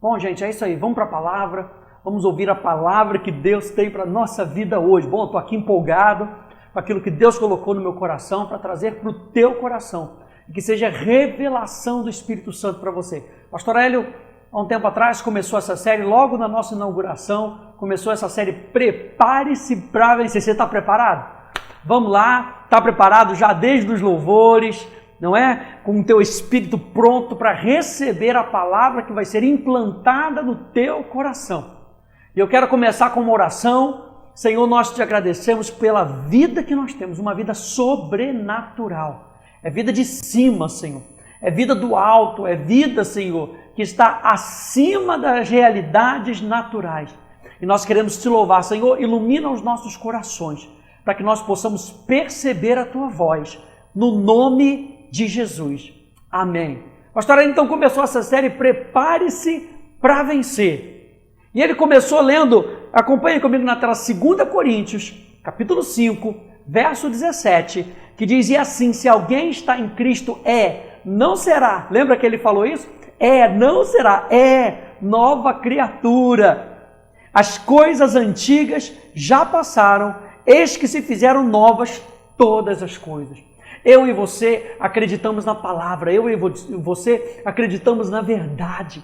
Bom, gente, é isso aí. Vamos para a palavra. Vamos ouvir a palavra que Deus tem para a nossa vida hoje. Bom, eu estou aqui empolgado com aquilo que Deus colocou no meu coração para trazer para o teu coração. E que seja revelação do Espírito Santo para você. Pastor Hélio, há um tempo atrás, começou essa série, logo na nossa inauguração, começou essa série Prepare-se para Vencer. Você está preparado? Vamos lá, está preparado já desde os louvores, não é? Com o teu espírito pronto para receber a palavra que vai ser implantada no teu coração. E eu quero começar com uma oração. Senhor, nós te agradecemos pela vida que nós temos, uma vida sobrenatural. É vida de cima, Senhor. É vida do alto, é vida, Senhor, que está acima das realidades naturais. E nós queremos te louvar, Senhor, ilumina os nossos corações, para que nós possamos perceber a tua voz, no nome de Jesus. Amém. Pastor, então começou essa série Prepare-se para Vencer. E ele começou lendo, acompanhe comigo na tela, 2 Coríntios, capítulo 5, verso 17, que diz, e assim, se alguém está em Cristo, não será, lembra que ele falou isso? Não será, nova criatura. As coisas antigas já passaram, eis que se fizeram novas todas as coisas. Eu e você acreditamos na palavra, eu e você acreditamos na verdade.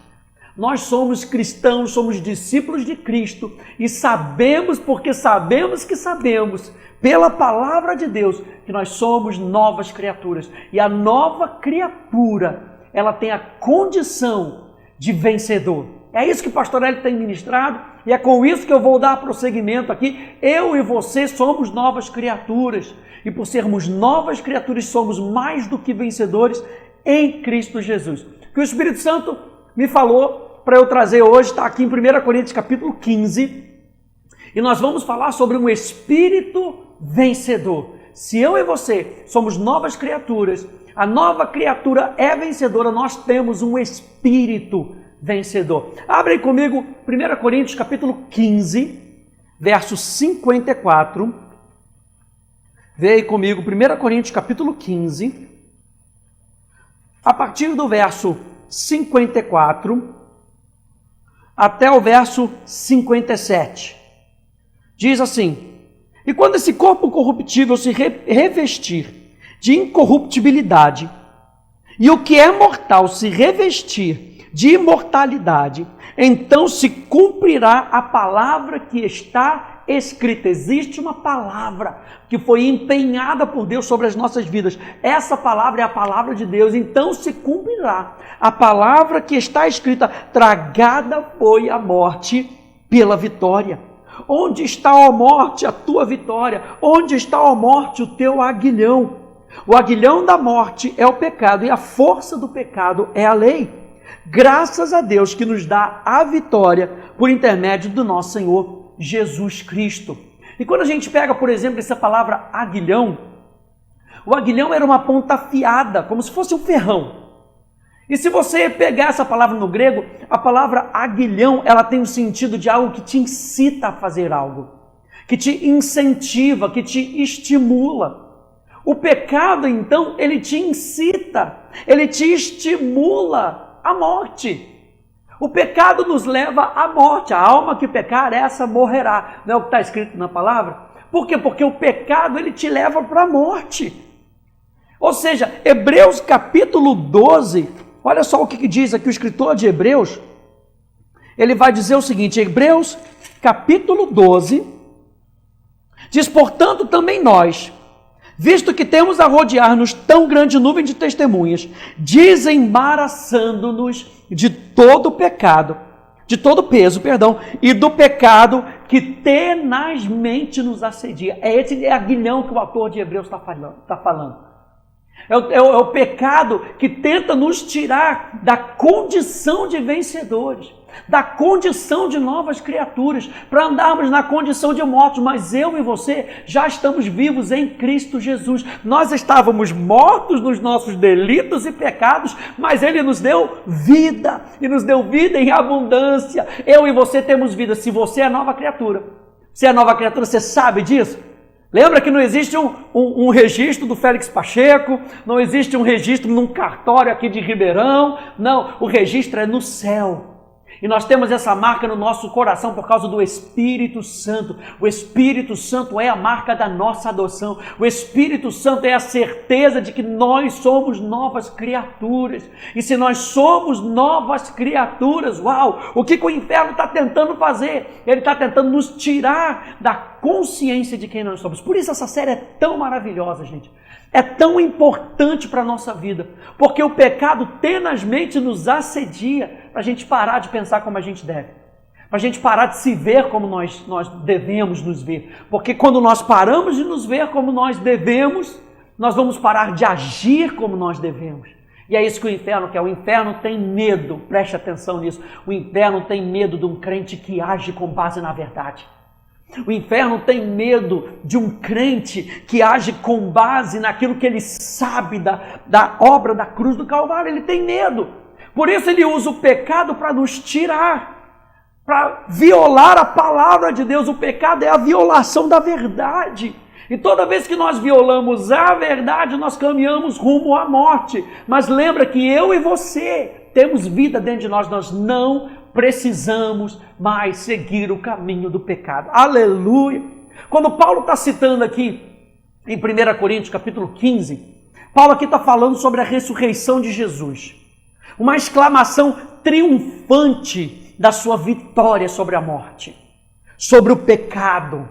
Nós somos cristãos, somos discípulos de Cristo e sabemos, porque sabemos que sabemos, pela palavra de Deus, que nós somos novas criaturas. E a nova criatura, ela tem a condição de vencedor. É isso que o pastor Hélio tem ministrado e é com isso que eu vou dar prosseguimento aqui. Eu e você somos novas criaturas e por sermos novas criaturas somos mais do que vencedores em Cristo Jesus. Que o Espírito Santo me falou para eu trazer hoje, está aqui em 1 Coríntios capítulo 15 e nós vamos falar sobre um espírito vencedor. Se eu e você somos novas criaturas, a nova criatura é vencedora, nós temos um espírito vencedor. Abre comigo 1 Coríntios capítulo 15, verso 54. Vê aí comigo 1 Coríntios capítulo 15, a partir do verso 54 até o verso 57. Diz assim, e quando esse corpo corruptível se revestir de incorruptibilidade, e o que é mortal se revestir de imortalidade, então se cumprirá a palavra que está escrita. Existe uma palavra que foi empenhada por Deus sobre as nossas vidas. Essa palavra é a palavra de Deus, então se cumprirá a palavra que está escrita. Tragada foi a morte pela vitória. Onde está, ó morte, a tua vitória? Onde está, ó morte, o teu aguilhão? O aguilhão da morte é o pecado e a força do pecado é a lei. Graças a Deus que nos dá a vitória por intermédio do nosso Senhor Jesus Cristo. E quando a gente pega, por exemplo, essa palavra aguilhão, o aguilhão era uma ponta afiada, como se fosse um ferrão. E se você pegar essa palavra no grego, a palavra aguilhão, ela tem o sentido de algo que te incita a fazer algo, que te incentiva, que te estimula. O pecado, então, ele te incita, ele te estimula à morte. O pecado nos leva à morte. A alma que pecar, essa morrerá. Não é o que está escrito na palavra? Por quê? Porque o pecado, ele te leva para a morte. Ou seja, Hebreus capítulo 12, olha só o que diz aqui o escritor de Hebreus. Ele vai dizer o seguinte, Hebreus capítulo 12, diz, portanto também nós, visto que temos a rodear-nos tão grande nuvem de testemunhas, desembaraçando-nos de todo pecado, de todo peso, e do pecado que tenazmente nos assedia. É esse aguilhão que o autor de Hebreus está falando. É o pecado que tenta nos tirar da condição de vencedores, da condição de novas criaturas, para andarmos na condição de mortos. Mas eu e você já estamos vivos em Cristo Jesus. Nós estávamos mortos nos nossos delitos e pecados, mas Ele nos deu vida, e nos deu vida em abundância. Eu e você temos vida. Se você é nova criatura, você sabe disso? Lembra que não existe um registro do Félix Pacheco, não existe um registro num cartório aqui de Ribeirão, não, o registro é no céu. E nós temos essa marca no nosso coração por causa do Espírito Santo. O Espírito Santo é a marca da nossa adoção. O Espírito Santo é a certeza de que nós somos novas criaturas. E se nós somos novas criaturas, uau! O que o inferno está tentando fazer? Ele está tentando nos tirar da consciência de quem nós somos. Por isso essa série é tão maravilhosa, gente. É tão importante para a nossa vida, porque o pecado tenazmente nos assedia para a gente parar de pensar como a gente deve, para a gente parar de se ver como nós devemos nos ver, porque quando nós paramos de nos ver como nós devemos, nós vamos parar de agir como nós devemos. E é isso que o inferno quer. O inferno tem medo, preste atenção nisso, o inferno tem medo de um crente que age com base na verdade. O inferno tem medo de um crente que age com base naquilo que ele sabe da obra da cruz do Calvário. Ele tem medo. Por isso ele usa o pecado para nos tirar, para violar a palavra de Deus. O pecado é a violação da verdade. E toda vez que nós violamos a verdade, nós caminhamos rumo à morte. Mas lembra que eu e você temos vida dentro de nós. Nós não precisamos mais seguir o caminho do pecado. Aleluia! Quando Paulo está citando aqui em 1 Coríntios capítulo 15, Paulo aqui está falando sobre a ressurreição de Jesus. Uma exclamação triunfante da sua vitória sobre a morte, sobre o pecado.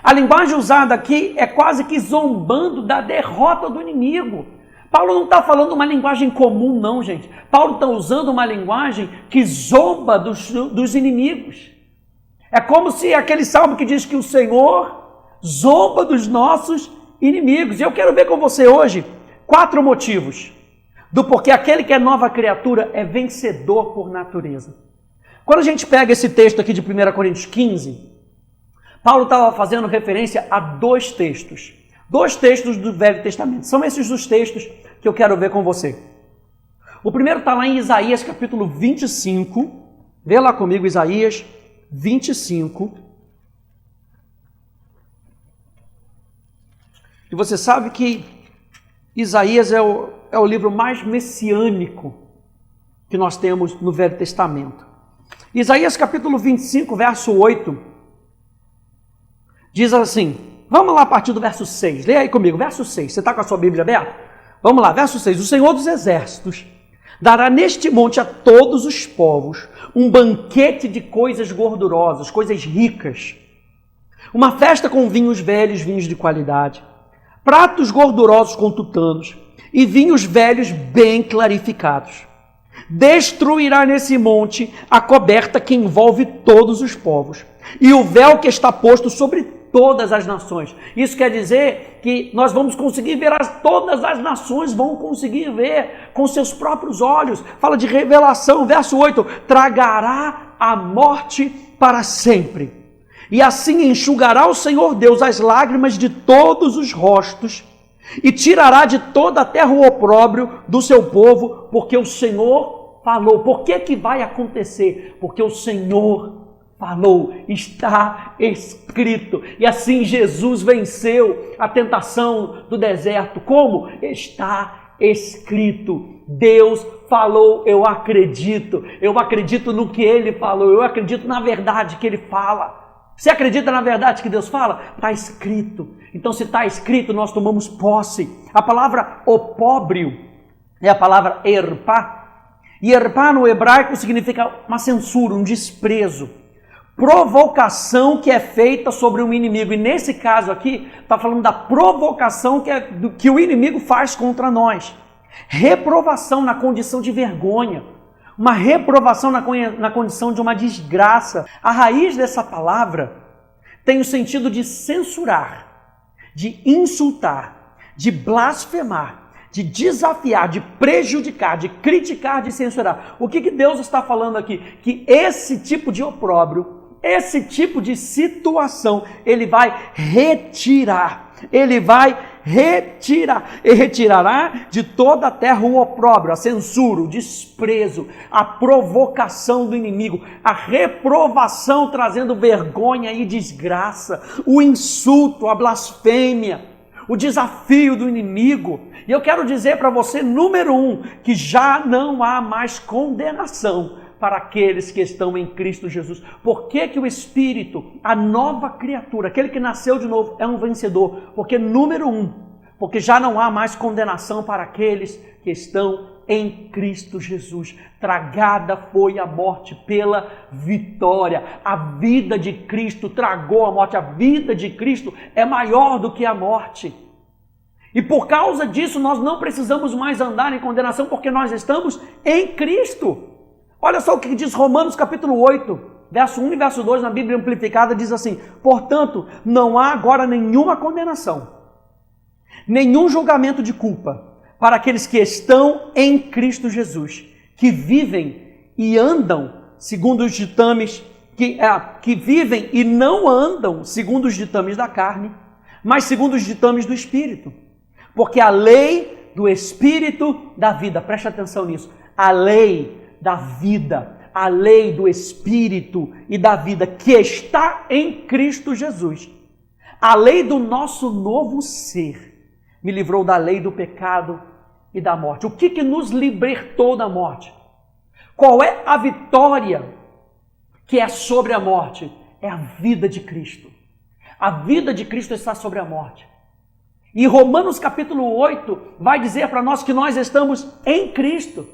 A linguagem usada aqui é quase que zombando da derrota do inimigo. Paulo não está falando uma linguagem comum, não, gente. Paulo está usando uma linguagem que zomba dos inimigos. É como se aquele salmo que diz que o Senhor zomba dos nossos inimigos. E eu quero ver com você hoje 4 motivos do porquê aquele que é nova criatura é vencedor por natureza. Quando a gente pega esse texto aqui de 1 Coríntios 15, Paulo estava fazendo referência a 2 textos. 2 textos do Velho Testamento. São esses os textos que eu quero ver com você. O primeiro está lá em Isaías capítulo 25. Vê lá comigo Isaías 25. E você sabe que Isaías é o livro mais messiânico que nós temos no Velho Testamento. Isaías capítulo 25, verso 8, diz assim, vamos lá a partir do verso 6, leia aí comigo, verso 6, você está com a sua Bíblia aberta? Vamos lá, verso 6, o Senhor dos Exércitos dará neste monte a todos os povos um banquete de coisas gordurosas, coisas ricas, uma festa com vinhos velhos, vinhos de qualidade, pratos gordurosos com tutanos e vinhos velhos bem clarificados. Destruirá nesse monte a coberta que envolve todos os povos e o véu que está posto sobre todas as nações. Isso quer dizer que nós vamos conseguir ver, todas as nações vão conseguir ver com seus próprios olhos. Fala de revelação, verso 8, tragará a morte para sempre. E assim enxugará o Senhor Deus as lágrimas de todos os rostos e tirará de toda a terra o opróbrio do seu povo, porque o Senhor falou. Por que vai acontecer? Porque o Senhor falou, está escrito. E assim Jesus venceu a tentação do deserto. Como? Está escrito. Deus falou, eu acredito no que Ele falou, eu acredito na verdade que Ele fala. Você acredita na verdade que Deus fala? Está escrito. Então, se está escrito, nós tomamos posse. A palavra opróbrio é a palavra erpá. E erpá no hebraico significa uma censura, um desprezo. Provocação que é feita sobre um inimigo. E nesse caso aqui, está falando da provocação que o inimigo faz contra nós. Reprovação na condição de vergonha. Uma reprovação na condição de uma desgraça. A raiz dessa palavra tem o sentido de censurar, de insultar, de blasfemar, de desafiar, de prejudicar, de criticar, de censurar. O que Deus está falando aqui? Que esse tipo de opróbrio, esse tipo de situação, Ele vai retirar. Ele vai retirar, e retirará de toda a terra o opróbrio, a censura, o desprezo, a provocação do inimigo, a reprovação trazendo vergonha e desgraça, o insulto, a blasfêmia, o desafio do inimigo. E eu quero dizer para você, número 1, que já não há mais condenação para aqueles que estão em Cristo Jesus. Por que que o Espírito, a nova criatura, aquele que nasceu de novo, é um vencedor? Porque, número 1, porque já não há mais condenação para aqueles que estão em Cristo Jesus. Tragada foi a morte pela vitória. A vida de Cristo tragou a morte. A vida de Cristo é maior do que a morte. E por causa disso, nós não precisamos mais andar em condenação, porque nós estamos em Cristo. Olha só o que diz Romanos capítulo 8, verso 1 e verso 2, na Bíblia Amplificada, diz assim: portanto, não há agora nenhuma condenação, nenhum julgamento de culpa para aqueles que estão em Cristo Jesus, que vivem e andam segundo os ditames, que vivem e não andam segundo os ditames da carne, mas segundo os ditames do Espírito. Porque a lei do Espírito da vida, preste atenção nisso, a lei da vida, a lei do Espírito e da vida que está em Cristo Jesus, a lei do nosso novo ser, me livrou da lei do pecado e da morte. O que nos libertou da morte? Qual é a vitória que é sobre a morte? É a vida de Cristo. A vida de Cristo está sobre a morte. E Romanos capítulo 8 vai dizer para nós que nós estamos em Cristo.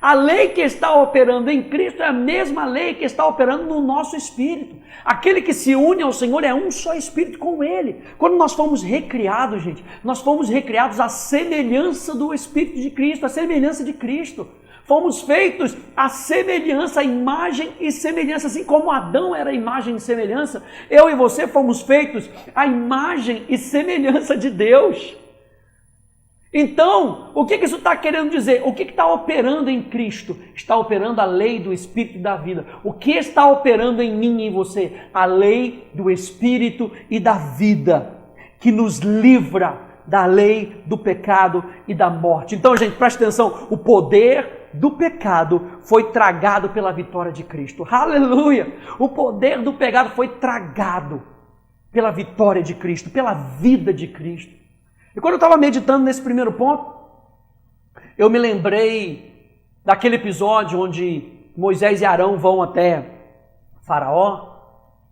A lei que está operando em Cristo é a mesma lei que está operando no nosso espírito. Aquele que se une ao Senhor é um só espírito com Ele. Quando nós fomos recriados, gente, nós fomos recriados à semelhança do Espírito de Cristo, à semelhança de Cristo. Fomos feitos à semelhança, à imagem e semelhança, assim como Adão era a imagem e semelhança, eu e você fomos feitos à imagem e semelhança de Deus. Então, o que isso está querendo dizer? O que está operando em Cristo? Está operando a lei do Espírito e da vida. O que está operando em mim e em você? A lei do Espírito e da vida, que nos livra da lei do pecado e da morte. Então, gente, preste atenção, o poder do pecado foi tragado pela vitória de Cristo. Aleluia! O poder do pecado foi tragado pela vitória de Cristo, pela vida de Cristo. E quando eu estava meditando nesse primeiro ponto, eu me lembrei daquele episódio onde Moisés e Arão vão até Faraó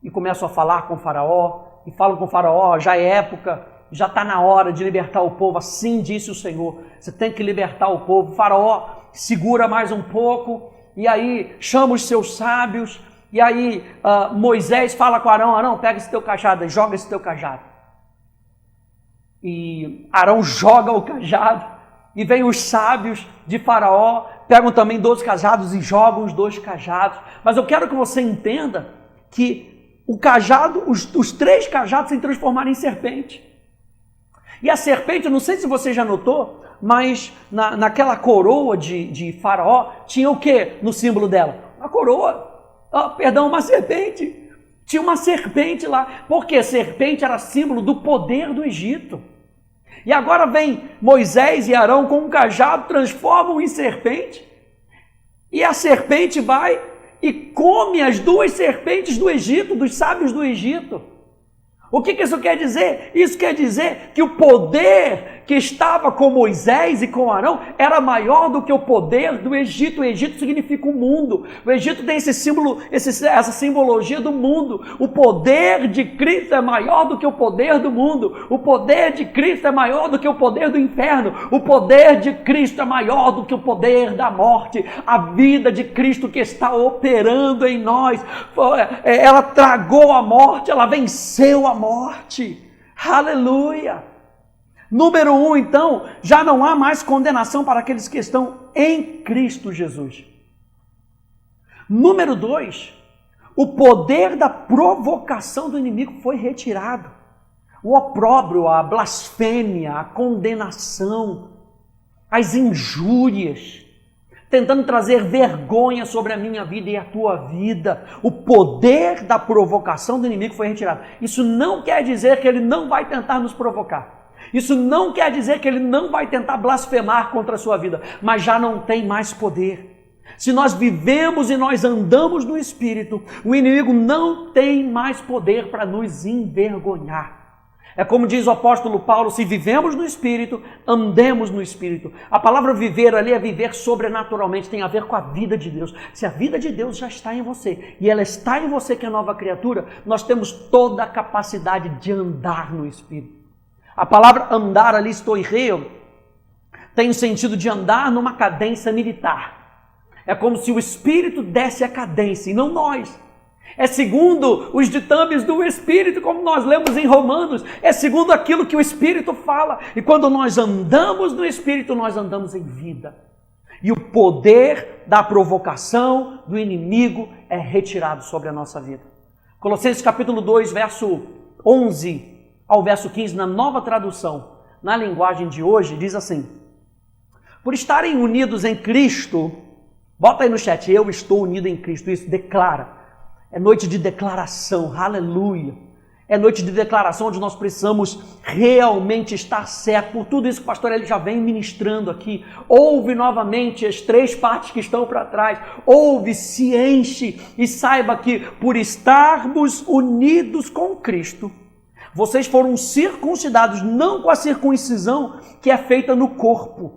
e começam a falar com Faraó, e falam com Faraó: já é época, já está na hora de libertar o povo, assim disse o Senhor, você tem que libertar o povo. Faraó segura mais um pouco, e aí chama os seus sábios, e aí Moisés fala com Arão: Arão, pega esse teu cajado, joga esse teu cajado. E Arão joga o cajado, e vem os sábios de Faraó, pegam também 2 cajados e jogam os 2 cajados. Mas eu quero que você entenda que o cajado, os 3 cajados se transformaram em serpente. E a serpente, eu não sei se você já notou, mas naquela coroa de Faraó, tinha o que no símbolo dela? Uma coroa, uma serpente. Tinha uma serpente lá, porque a serpente era símbolo do poder do Egito. E agora vem Moisés e Arão com um cajado, transformam em serpente, e a serpente vai e come as 2 serpentes do Egito, dos sábios do Egito. O que isso quer dizer? Isso quer dizer que o poder que estava com Moisés e com Arão era maior do que o poder do Egito. O Egito significa o mundo. O Egito tem esse símbolo, essa simbologia do mundo. O poder de Cristo é maior do que o poder do mundo. O poder de Cristo é maior do que o poder do inferno. O poder de Cristo é maior do que o poder da morte. A vida de Cristo que está operando em nós, ela tragou a morte, ela venceu a morte. Aleluia! Número 1, então, já não há mais condenação para aqueles que estão em Cristo Jesus. Número 2, o poder da provocação do inimigo foi retirado. O opróbrio, a blasfêmia, a condenação, as injúrias, tentando trazer vergonha sobre a minha vida e a tua vida. O poder da provocação do inimigo foi retirado. Isso não quer dizer que ele não vai tentar nos provocar. Isso não quer dizer que ele não vai tentar blasfemar contra a sua vida, mas já não tem mais poder. Se nós vivemos e nós andamos no Espírito, o inimigo não tem mais poder para nos envergonhar. É como diz o apóstolo Paulo, se vivemos no Espírito, andemos no Espírito. A palavra viver ali é viver sobrenaturalmente, tem a ver com a vida de Deus. Se a vida de Deus já está em você, e ela está em você que é nova criatura, nós temos toda a capacidade de andar no Espírito. A palavra andar ali, estoireo, tem o sentido de andar numa cadência militar. É como se o Espírito desse a cadência, e não nós. É segundo os ditames do Espírito, como nós lemos em Romanos. É segundo aquilo que o Espírito fala. E quando nós andamos no Espírito, nós andamos em vida. E o poder da provocação do inimigo é retirado sobre a nossa vida. Colossenses capítulo 2, verso 11 ao verso 15, na nova tradução, na linguagem de hoje, diz assim: por estarem unidos em Cristo, bota aí no chat, eu estou unido em Cristo, isso declara. É noite de declaração, aleluia. É noite de declaração onde nós precisamos realmente estar certo. Por tudo isso que o pastor ele já vem ministrando aqui. Ouve novamente as 3 partes que estão para trás. Ouve, se enche e saiba que por estarmos unidos com Cristo, vocês foram circuncidados não com a circuncisão que é feita no corpo,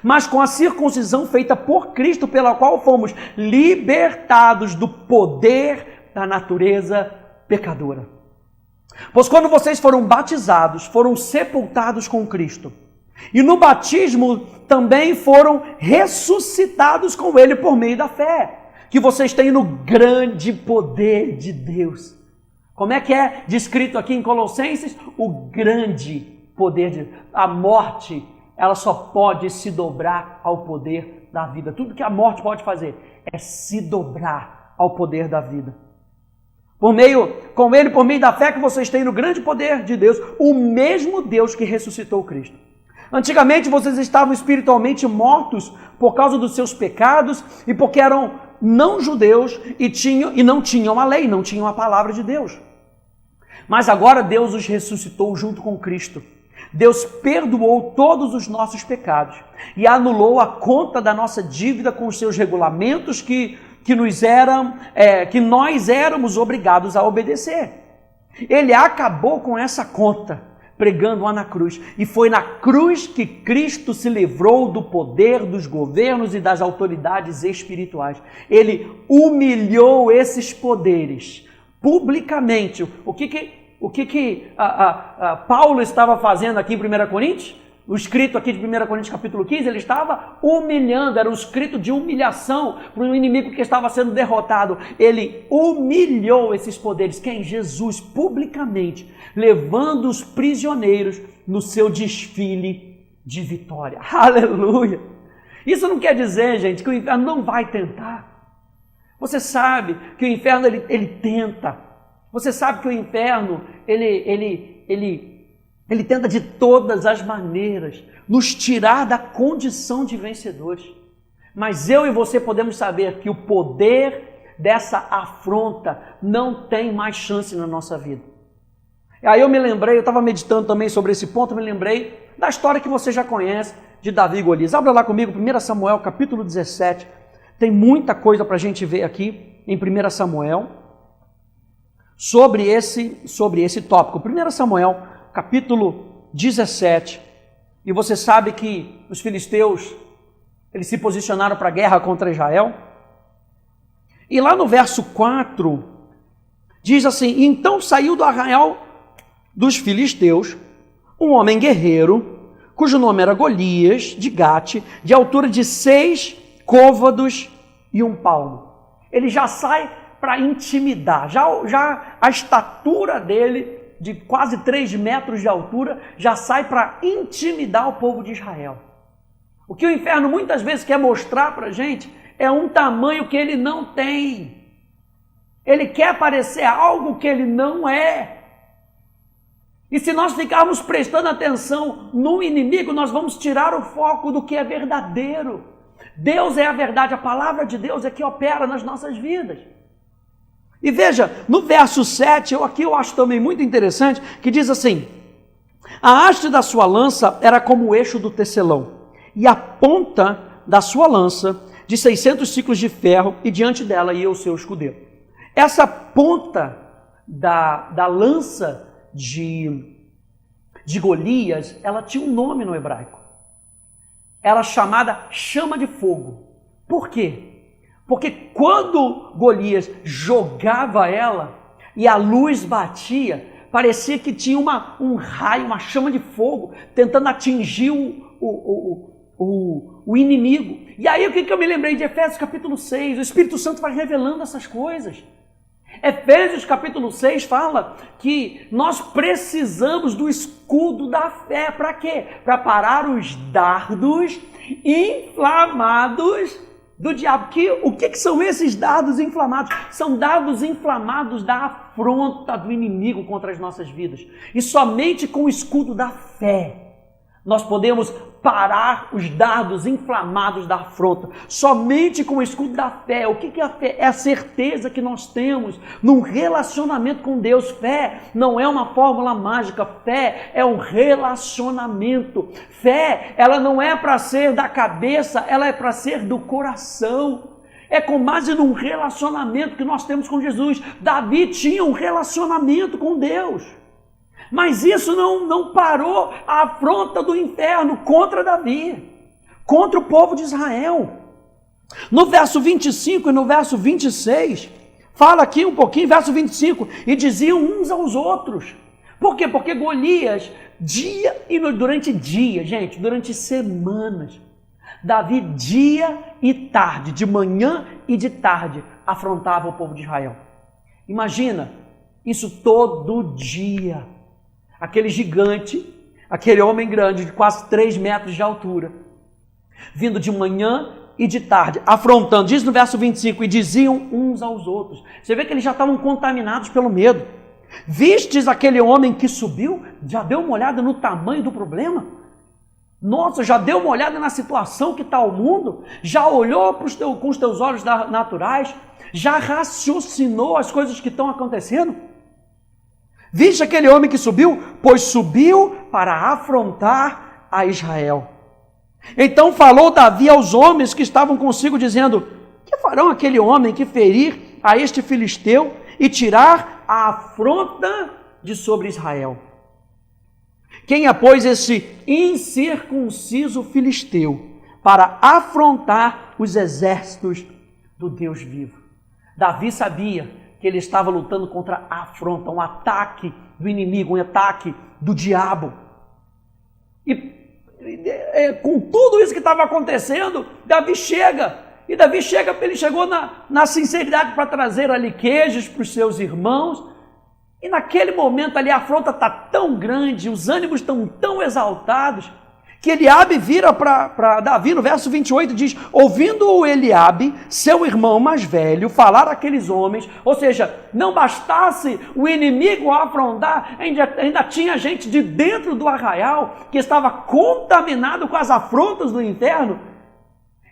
mas com a circuncisão feita por Cristo, pela qual fomos libertados do poder da natureza pecadora. Pois quando vocês foram batizados, foram sepultados com Cristo. E no batismo também foram ressuscitados com Ele por meio da fé, que vocês têm no grande poder de Deus. Como é que é descrito aqui em Colossenses? O grande poder de Deus. A morte, ela só pode se dobrar ao poder da vida. Tudo que a morte pode fazer é se dobrar ao poder da vida. Com Ele, por meio da fé que vocês têm no grande poder de Deus, o mesmo Deus que ressuscitou Cristo. Antigamente vocês estavam espiritualmente mortos por causa dos seus pecados e porque eram não judeus e não tinham a lei, não tinham a palavra de Deus. Mas agora Deus os ressuscitou junto com Cristo. Deus perdoou todos os nossos pecados e anulou a conta da nossa dívida com os seus regulamentos que nós éramos obrigados a obedecer. Ele acabou com essa conta, pregando-a na cruz. E foi na cruz que Cristo se livrou do poder dos governos e das autoridades espirituais. Ele humilhou esses poderes publicamente. O que Paulo estava fazendo aqui em 1 Coríntios? O escrito aqui de 1 Coríntios capítulo 15, ele estava humilhando, era um escrito de humilhação para um inimigo que estava sendo derrotado. Ele humilhou esses poderes, quem? Jesus, publicamente, levando os prisioneiros no seu desfile de vitória. Aleluia! Isso não quer dizer, gente, que o inferno não vai tentar. Você sabe que o inferno, ele tenta. Você sabe que o inferno, ele tenta de todas as maneiras nos tirar da condição de vencedores. Mas eu e você podemos saber que o poder dessa afronta não tem mais chance na nossa vida. E aí eu estava meditando também sobre esse ponto, me lembrei da história que você já conhece de Davi e Golias. Abra lá comigo, 1 Samuel capítulo 17. Tem muita coisa para a gente ver aqui em 1 Samuel sobre esse tópico. 1 Samuel capítulo 17, e você sabe que os filisteus, eles se posicionaram para a guerra contra Israel, e lá no verso 4, diz assim: então saiu do arraial dos filisteus um homem guerreiro, cujo nome era Golias, de Gate, de altura de 6 côvados e 1 palmo. Ele já sai para intimidar, já a estatura dele, de quase 3 metros de altura, já sai para intimidar o povo de Israel. O que o inferno muitas vezes quer mostrar para a gente é um tamanho que ele não tem. Ele quer parecer algo que ele não é. E se nós ficarmos prestando atenção no inimigo, nós vamos tirar o foco do que é verdadeiro. Deus é a verdade, a palavra de Deus é que opera nas nossas vidas. E veja, no verso 7, eu acho também muito interessante, que diz assim: a haste da sua lança era como o eixo do tecelão, e a ponta da sua lança de 600 ciclos de ferro, e diante dela ia o seu escudeiro. Essa ponta da lança de de Golias, ela tinha um nome no hebraico. Era chamada chama de fogo. Por quê? Porque quando Golias jogava ela e a luz batia, parecia que tinha um raio, uma chama de fogo, tentando atingir o inimigo. E aí o que eu me lembrei de Efésios capítulo 6? O Espírito Santo vai revelando essas coisas. Efésios capítulo 6 fala que nós precisamos do escudo da fé. Para quê? Para parar os dardos inflamados do diabo. O que são esses dardos inflamados? São dardos inflamados da afronta do inimigo contra as nossas vidas. E somente com o escudo da fé nós podemos parar os dardos inflamados da afronta. Somente com o escudo da fé. O que é a fé? É a certeza que nós temos num relacionamento com Deus. Fé não é uma fórmula mágica. Fé é um relacionamento. Fé, ela não é para ser da cabeça, ela é para ser do coração. É com base num relacionamento que nós temos com Jesus. Davi tinha um relacionamento com Deus. Mas isso não parou a afronta do inferno contra Davi, contra o povo de Israel. No verso 25 e no verso 26, fala aqui um pouquinho, verso 25, e diziam uns aos outros. Por quê? Porque Golias, durante semanas, Davi dia e tarde, de manhã e de tarde, afrontava o povo de Israel. Imagina, isso todo dia. Aquele gigante, aquele homem grande de quase 3 metros de altura, vindo de manhã e de tarde, afrontando, diz no verso 25, e diziam uns aos outros. Você vê que eles já estavam contaminados pelo medo. Vistes aquele homem que subiu? Já deu uma olhada no tamanho do problema? Nossa, já deu uma olhada na situação que está o mundo? Já olhou com os teus olhos naturais? Já raciocinou as coisas que estão acontecendo? Viste aquele homem que subiu? Pois subiu para afrontar a Israel. Então falou Davi aos homens que estavam consigo, dizendo: que farão aquele homem que ferir a este filisteu e tirar a afronta de sobre Israel? Quem é, pois, esse incircunciso filisteu para afrontar os exércitos do Deus vivo? Davi sabia que ele estava lutando contra a afronta, um ataque do inimigo, um ataque do diabo. E com tudo isso que estava acontecendo, Davi chega. E Davi chegou na sinceridade para trazer ali queijos para os seus irmãos. E naquele momento ali a afronta está tão grande, os ânimos estão tão exaltados, que Eliabe vira para Davi, no verso 28, diz: ouvindo Eliabe, seu irmão mais velho, falar àqueles homens, ou seja, não bastasse o inimigo afrontar, ainda tinha gente de dentro do arraial que estava contaminado com as afrontas do inferno.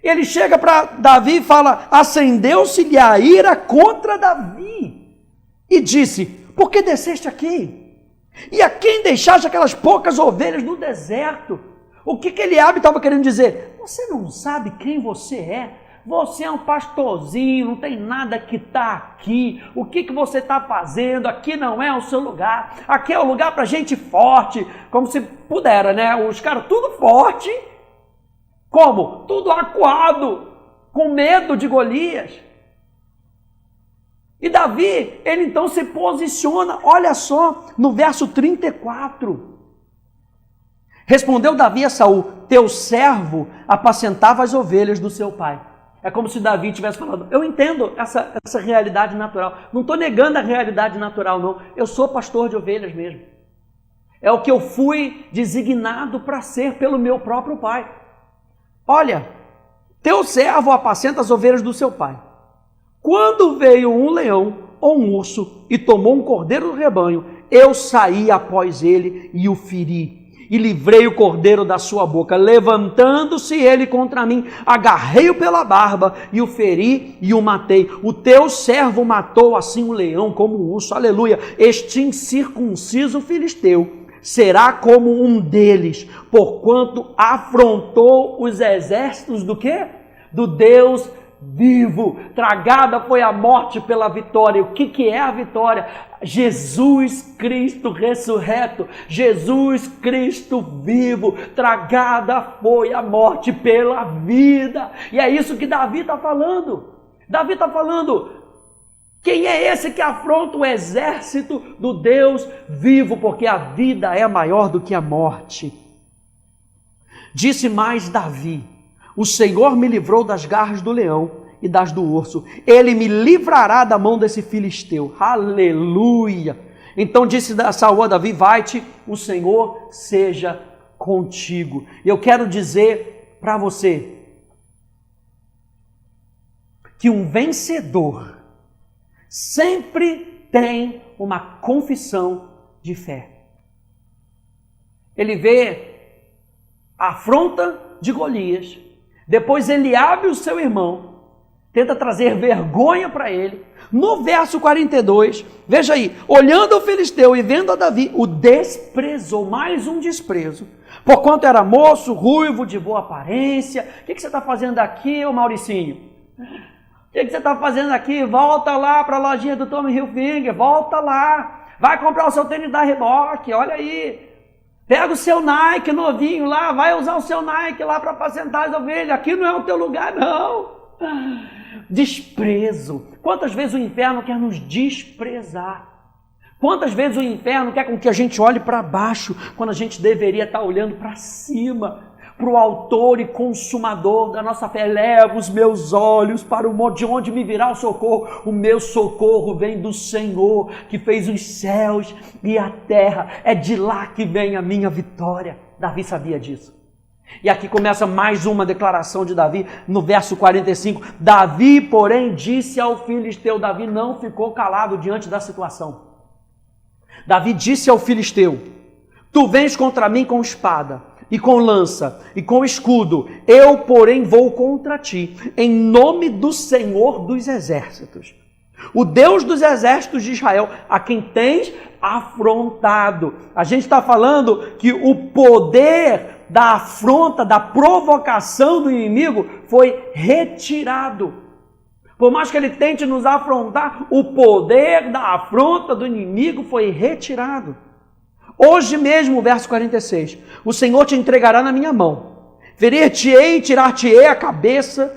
Ele chega para Davi e fala: acendeu-se-lhe a ira contra Davi, e disse: por que desceste aqui? E a quem deixaste aquelas poucas ovelhas no deserto? O que Eliabe estava querendo dizer? Você não sabe quem você é? Você é um pastorzinho, não tem nada que está aqui. O que você está fazendo? Aqui não é o seu lugar. Aqui é o lugar para gente forte. Como se pudera, né? Os caras tudo forte. Como? Tudo acuado, com medo de Golias. E Davi, ele então se posiciona, olha só, no verso 34. Respondeu Davi a Saul: teu servo apacentava as ovelhas do seu pai. É como se Davi estivesse falando: eu entendo essa realidade natural. Não estou negando a realidade natural, não. Eu sou pastor de ovelhas mesmo. É o que eu fui designado para ser pelo meu próprio pai. Olha, teu servo apacenta as ovelhas do seu pai. Quando veio um leão ou um urso e tomou um cordeiro do rebanho, eu saí após ele e o feri. E livrei o cordeiro da sua boca. Levantando-se ele contra mim, agarrei-o pela barba e o feri e o matei. O teu servo matou assim o leão como o urso. Aleluia. Este incircunciso filisteu será como um deles, porquanto afrontou os exércitos do quê? Do Deus vivo. Tragada foi a morte pela vitória. O que é a vitória? Jesus Cristo ressurreto, Jesus Cristo vivo. Tragada foi a morte pela vida. E é isso que Davi está falando. Davi está falando: quem é esse que afronta o exército do Deus vivo? Porque a vida é maior do que a morte. Disse mais Davi: o Senhor me livrou das garras do leão e das do urso. Ele me livrará da mão desse filisteu. Aleluia! Então disse Saul a Davi: vai-te, o Senhor seja contigo. Eu quero dizer para você que um vencedor sempre tem uma confissão de fé. Ele vê a afronta de Golias, depois Eliabe, o seu irmão, tenta trazer vergonha para ele. No verso 42, veja aí: olhando o filisteu e vendo a Davi, o desprezou. Mais um desprezo, porquanto era moço, ruivo, de boa aparência. O que você está fazendo aqui, ô Mauricinho? O que você está fazendo aqui? Volta lá para a lojinha do Tommy Hilfiger, volta lá, vai comprar o seu tênis da Reebok, olha aí, pega o seu Nike novinho lá, vai usar o seu Nike lá para apacentar as ovelhas, aqui não é o teu lugar não. Desprezo. Quantas vezes o inferno quer nos desprezar? Quantas vezes o inferno quer com que a gente olhe para baixo, quando a gente deveria estar olhando para cima, para o autor e consumador da nossa fé. Leva os meus olhos para o monte, de onde me virá o socorro. O meu socorro vem do Senhor, que fez os céus e a terra. É de lá que vem a minha vitória. Davi sabia disso. E aqui começa mais uma declaração de Davi, no verso 45. Davi, porém, disse ao filisteu. Davi não ficou calado diante da situação. Davi disse ao filisteu: tu vens contra mim com espada e com lança, e com escudo, eu, porém, vou contra ti, em nome do Senhor dos exércitos, o Deus dos exércitos de Israel, a quem tens afrontado. A gente está falando que o poder da afronta, da provocação do inimigo foi retirado. Por mais que ele tente nos afrontar, o poder da afronta do inimigo foi retirado. Hoje mesmo, verso 46, o Senhor te entregará na minha mão, ferir-te-ei e tirar-te-ei a cabeça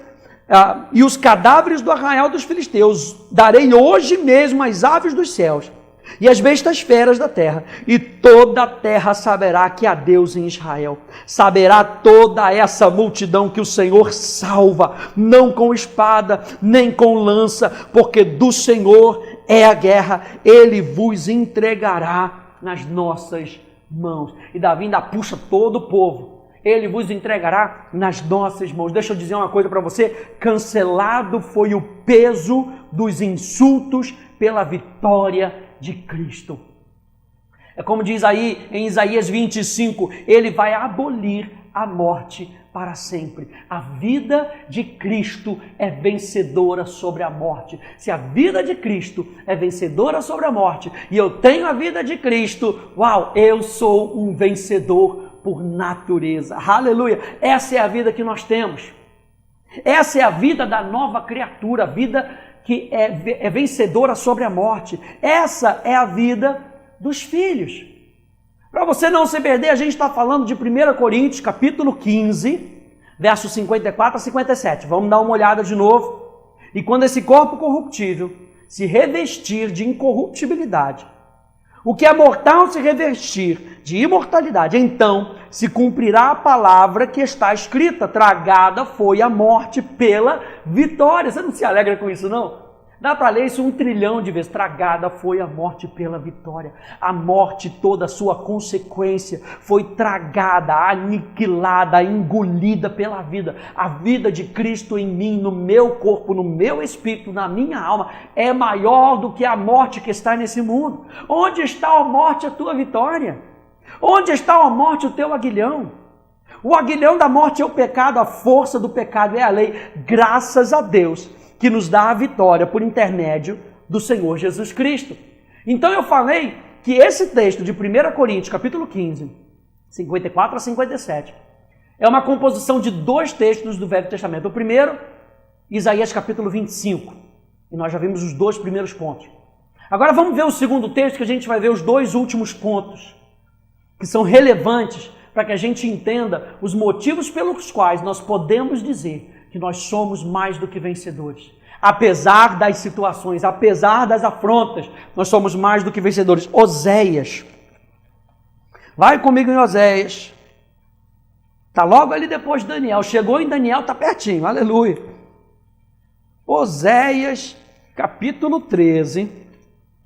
e os cadáveres do arraial dos filisteus. Darei hoje mesmo as aves dos céus e as bestas feras da terra, e toda a terra saberá que há Deus em Israel. Saberá toda essa multidão que o Senhor salva, não com espada, nem com lança, porque do Senhor é a guerra, Ele vos entregará nas nossas mãos. E Davi ainda puxa todo o povo. Ele vos entregará nas nossas mãos. Deixa eu dizer uma coisa para você: cancelado foi o peso dos insultos pela vitória de Cristo. É como diz aí em Isaías 25, ele vai abolir a morte para sempre. A vida de Cristo é vencedora sobre a morte. Se a vida de Cristo é vencedora sobre a morte e eu tenho a vida de Cristo, uau, eu sou um vencedor por natureza. Aleluia! Essa é a vida que nós temos. Essa é a vida da nova criatura, a vida que é vencedora sobre a morte. Essa é a vida dos filhos. Para você não se perder, a gente está falando de 1 Coríntios, capítulo 15, versos 54 a 57. Vamos dar uma olhada de novo. E quando esse corpo corruptível se revestir de incorruptibilidade, o que é mortal se revestir de imortalidade, então se cumprirá a palavra que está escrita: tragada foi a morte pela vitória. Você não se alegra com isso, não? Dá para ler isso 1 trilhão de vezes. Tragada foi a morte pela vitória. A morte, toda a sua consequência, foi tragada, aniquilada, engolida pela vida. A vida de Cristo em mim, no meu corpo, no meu espírito, na minha alma, é maior do que a morte que está nesse mundo. Onde está a morte, a tua vitória? Onde está a morte, o teu aguilhão? O aguilhão da morte é o pecado, a força do pecado é a lei. Graças a Deus que nos dá a vitória por intermédio do Senhor Jesus Cristo. Então eu falei que esse texto de 1 Coríntios, capítulo 15, 54 a 57, é uma composição de dois textos do Velho Testamento. O primeiro Isaías capítulo 25. E nós já vimos os 2 primeiros pontos. Agora vamos ver o segundo texto, que a gente vai ver os 2 últimos pontos, que são relevantes para que a gente entenda os motivos pelos quais nós podemos dizer que nós somos mais do que vencedores. Apesar das situações, apesar das afrontas, nós somos mais do que vencedores. Oséias. Vai comigo em Oséias. Está logo ali depois de Daniel. Chegou em Daniel, está pertinho. Aleluia. Oséias, capítulo 13.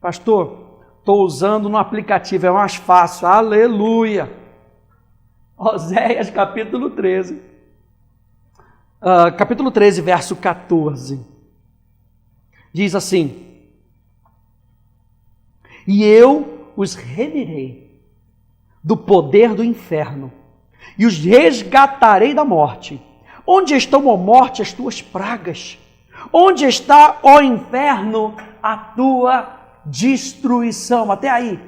Pastor, estou usando no aplicativo, é mais fácil. Aleluia. Oséias, capítulo 13. Capítulo 13, verso 14. Diz assim: e eu os remirei do poder do inferno e os resgatarei da morte. Onde estão, ó morte, as tuas pragas? Onde está, ó inferno, a tua destruição? Até aí.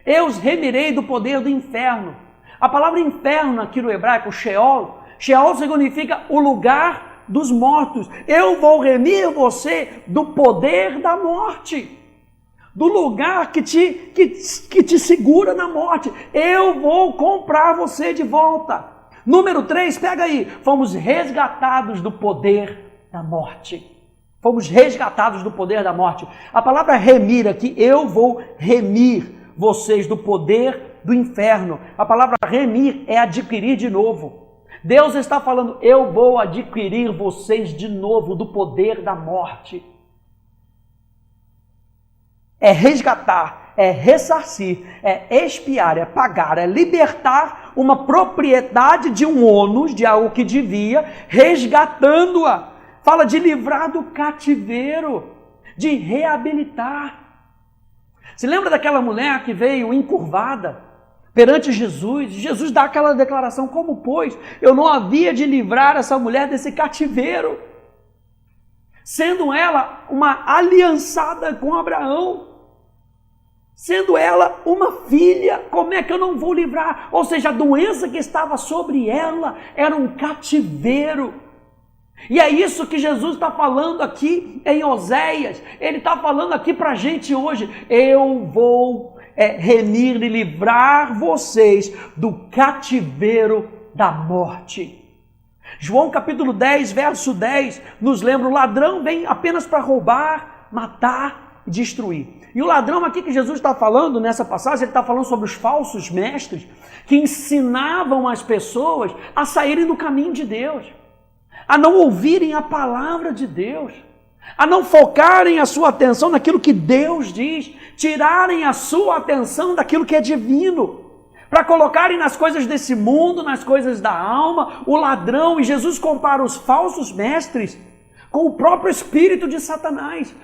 Eu os remirei do poder do inferno. A palavra inferno aqui no hebraico, Sheol, Sheol significa o lugar dos mortos. Eu vou remir você do poder da morte, do lugar que te segura na morte. Eu vou comprar você de volta. Número 3, pega aí. Fomos resgatados do poder da morte. Fomos resgatados do poder da morte. A palavra remir aqui, eu vou remir vocês do poder do inferno. A palavra remir é adquirir de novo. Deus está falando, eu vou adquirir vocês de novo do poder da morte. É resgatar, é ressarcir, é expiar, é pagar, é libertar uma propriedade de um ônus, de algo que devia, resgatando-a. Fala de livrar do cativeiro, de reabilitar. Se lembra daquela mulher que veio encurvada perante Jesus? Jesus dá aquela declaração: como, pois, eu não havia de livrar essa mulher desse cativeiro, sendo ela uma aliançada com Abraão, sendo ela uma filha, como é que eu não vou livrar? Ou seja, a doença que estava sobre ela era um cativeiro. E é isso que Jesus está falando aqui em Oséias. Ele está falando aqui para a gente hoje: eu vou remir e livrar vocês do cativeiro da morte. João capítulo 10, verso 10, nos lembra: o ladrão vem apenas para roubar, matar e destruir. E o ladrão aqui que Jesus está falando nessa passagem, ele está falando sobre os falsos mestres que ensinavam as pessoas a saírem do caminho de Deus, a não ouvirem a palavra de Deus, a não focarem a sua atenção naquilo que Deus diz, tirarem a sua atenção daquilo que é divino, para colocarem nas coisas desse mundo, nas coisas da alma. O ladrão, e Jesus compara os falsos mestres com o próprio espírito de Satanás.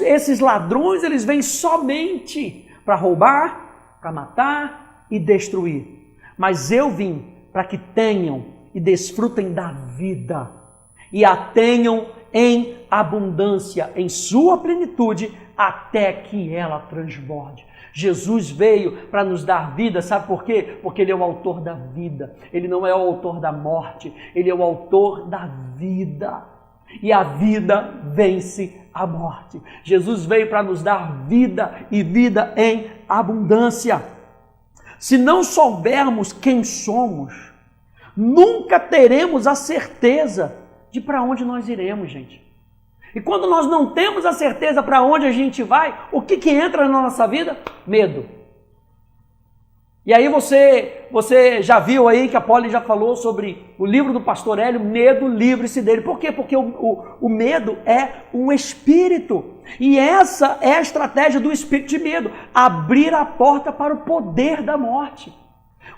Esses ladrões, eles vêm somente para roubar, para matar e destruir. Mas eu vim para que tenham e desfrutem da vida, e a tenham em abundância, em sua plenitude, até que ela transborde. Jesus veio para nos dar vida, sabe por quê? Porque Ele é o autor da vida. Ele não é o autor da morte, Ele é o autor da vida. E a vida vence a morte. Jesus veio para nos dar vida, e vida em abundância. Se não soubermos quem somos, nunca teremos a certeza de para onde nós iremos, gente. E quando nós não temos a certeza para onde a gente vai, o que entra na nossa vida? Medo. E aí você já viu aí que a Polly já falou sobre o livro do pastor Hélio, Medo, Livre-se dele. Por quê? Porque o medo é um espírito. E essa é a estratégia do espírito de medo: abrir a porta para o poder da morte.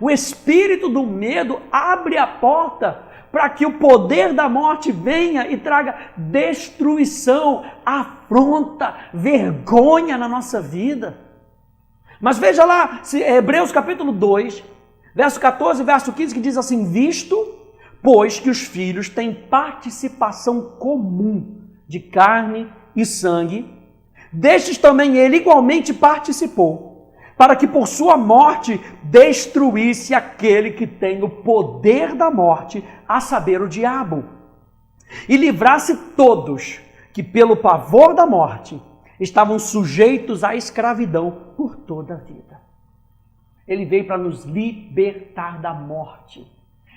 O espírito do medo abre a porta para que o poder da morte venha e traga destruição, afronta, vergonha na nossa vida. Mas veja lá, Hebreus capítulo 2, verso 14 e verso 15, que diz assim: visto, pois que os filhos têm participação comum de carne e sangue, destes também ele igualmente participou, para que por sua morte destruísse aquele que tem o poder da morte, a saber, o diabo, e livrasse todos que pelo pavor da morte estavam sujeitos à escravidão por toda a vida. Ele veio para nos libertar da morte.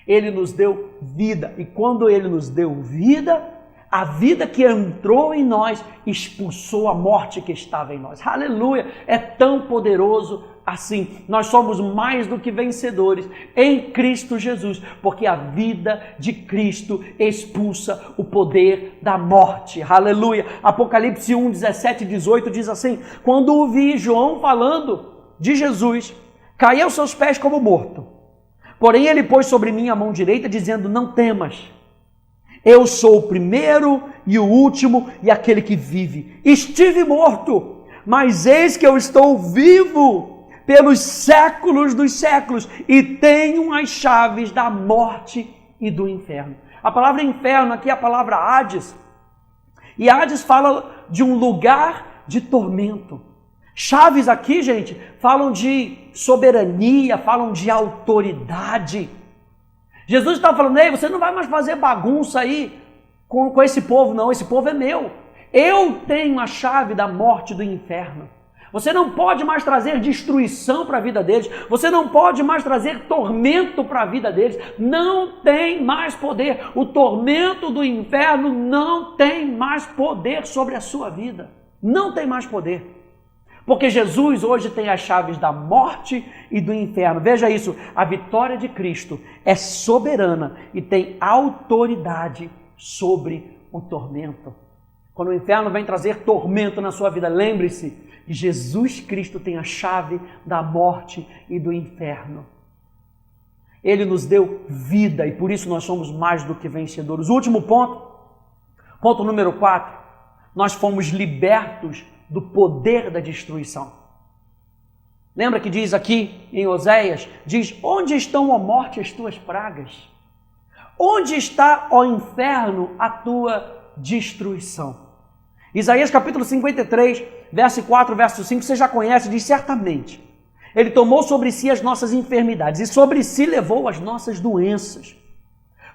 Ele nos deu vida, e quando Ele nos deu vida, a vida que entrou em nós expulsou a morte que estava em nós. Aleluia! É tão poderoso assim. Nós somos mais do que vencedores em Cristo Jesus, porque a vida de Cristo expulsa o poder da morte. Aleluia! Apocalipse 1, 17 e 18 diz assim: quando ouvi João falando de Jesus, caí aos seus pés como morto. Porém ele pôs sobre mim a mão direita, dizendo: não temas. Eu sou o primeiro e o último e aquele que vive. Estive morto, mas eis que eu estou vivo pelos séculos dos séculos e tenho as chaves da morte e do inferno. A palavra inferno aqui é a palavra Hades. E Hades fala de um lugar de tormento. Chaves aqui, gente, falam de soberania, falam de autoridade. Jesus estava falando: ei, você não vai mais fazer bagunça aí com esse povo, não. Esse povo é meu. Eu tenho a chave da morte e do inferno. Você não pode mais trazer destruição para a vida deles. Você não pode mais trazer tormento para a vida deles. Não tem mais poder. O tormento do inferno não tem mais poder sobre a sua vida. Não tem mais poder. Porque Jesus hoje tem as chaves da morte e do inferno. Veja isso, a vitória de Cristo é soberana e tem autoridade sobre o tormento. Quando o inferno vem trazer tormento na sua vida, lembre-se que Jesus Cristo tem a chave da morte e do inferno. Ele nos deu vida e por isso nós somos mais do que vencedores. O último ponto número 4, nós fomos libertos do poder da destruição. Lembra que diz aqui em Oséias, diz: onde estão, ó morte, as tuas pragas? Onde está, ó inferno, a tua destruição? Isaías capítulo 53, verso 4, verso 5, você já conhece, diz: certamente Ele tomou sobre si as nossas enfermidades e sobre si levou as nossas doenças.